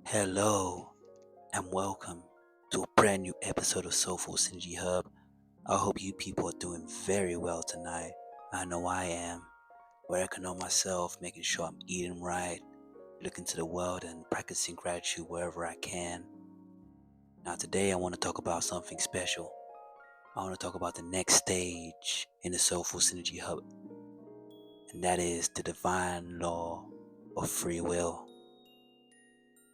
Hello and welcome to a brand new episode of Soulful Synergy Hub. I hope you people are doing very well tonight. I know I am. Working on myself, making sure I'm eating right, looking to the world and practicing gratitude wherever I can. Now today I want to talk about something special. I want to talk about the next stage in the Soulful Synergy Hub, and that is the divine law of free will.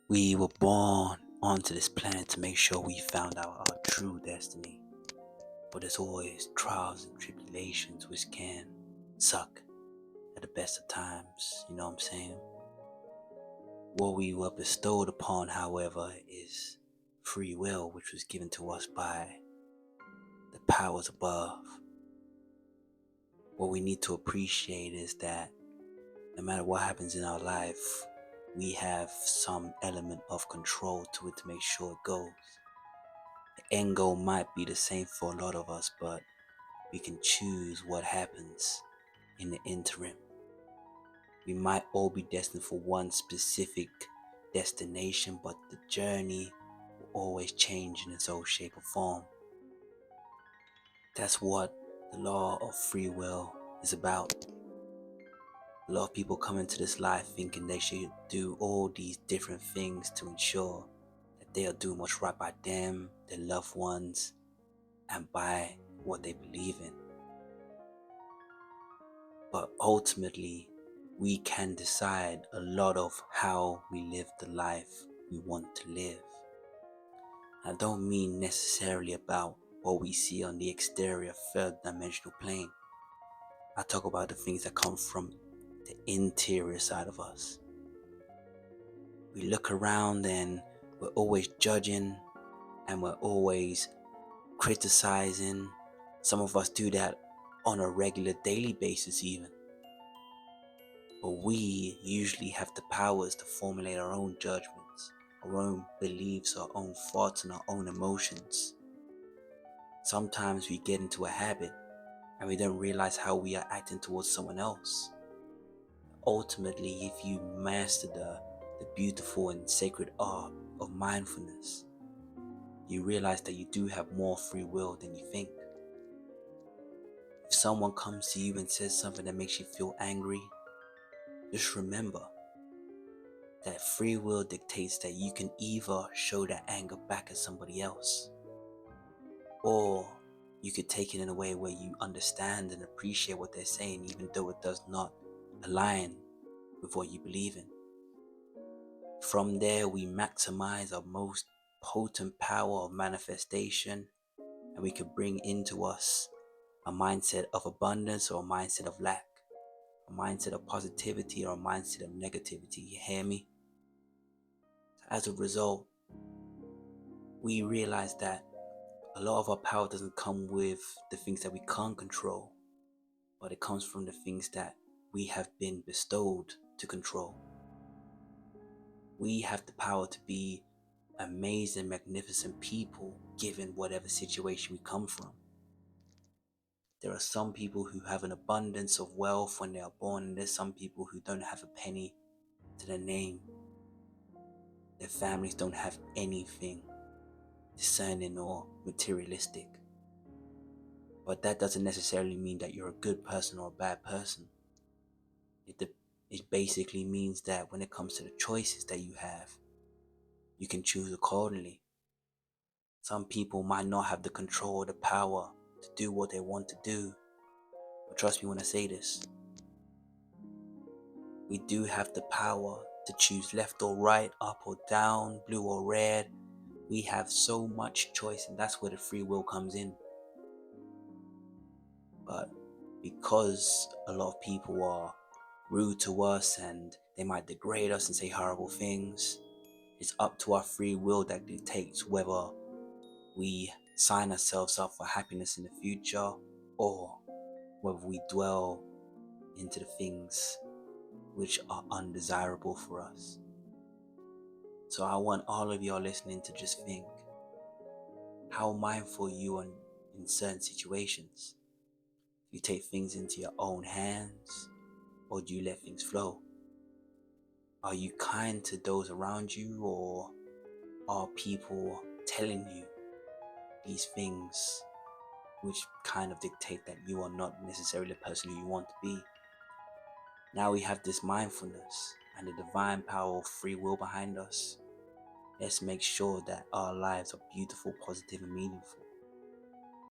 We were born onto this planet to make sure we found out our true destiny. But there's always trials and tribulations which can suck at the best of times, you know what I'm saying? What we were bestowed upon, however, is free will, which was given to us by the powers above. What we need to appreciate is that no matter what happens in our life, we have some element of control to it to make sure it goes. The end goal might be the same for a lot of us, but we can choose what happens in the interim. We might all be destined for one specific destination, but the journey will always change in its own shape or form. That's what the law of free will is about. A lot of people come into this life thinking they should do all these different things to ensure that they are doing what's right by them, their loved ones, and by what they believe in. But ultimately, we can decide a lot of how we live the life we want to live. I don't mean necessarily about what we see on the exterior third dimensional plane. I talk about the things that come from the interior side of us. We look around and we're always judging and we're always criticizing. Some of us do that on a regular daily basis even. But we usually have the powers to formulate our own judgments, our own beliefs, our own thoughts, and our own emotions. Sometimes we get into a habit and we don't realize how we are acting towards someone else. Ultimately, if you master the beautiful and sacred art of mindfulness, you realize that you do have more free will than you think. If someone comes to you and says something that makes you feel angry, just remember that free will dictates that you can either show that anger back at somebody else, or you could take it in a way where you understand and appreciate what they're saying, even though it does not align with what you believe in. From there, we maximize our most potent power of manifestation, and we can bring into us a mindset of abundance or a mindset of lack, a mindset of positivity or a mindset of negativity. You hear me? As a result, we realize that a lot of our power doesn't come with the things that we can't control, but it comes from the things that we have been bestowed to control. We have the power to be amazing, magnificent people given whatever situation we come from. There are some people who have an abundance of wealth when they are born, and there's some people who don't have a penny to their name. Their families don't have anything discerning or materialistic. But that doesn't necessarily mean that you're a good person or a bad person. It basically means that when it comes to the choices that you have, you can choose accordingly. Some people might not have the control or the power to do what they want to do. But trust me when I say this. We do have the power to choose left or right, up or down, blue or red. We have so much choice, and that's where the free will comes in. But because a lot of people are rude to us and they might degrade us and say horrible things, it's up to our free will that dictates whether we sign ourselves up for happiness in the future or whether we dwell into the things which are undesirable for us. So I want all of y'all listening to just think, how mindful you are in certain situations. Do you take things into your own hands, or do you let things flow? Are you kind to those around you, or are people telling you these things which kind of dictate that you are not necessarily the person who you want to be? Now we have this mindfulness and the divine power of free will behind us. Let's make sure that our lives are beautiful, positive, and meaningful.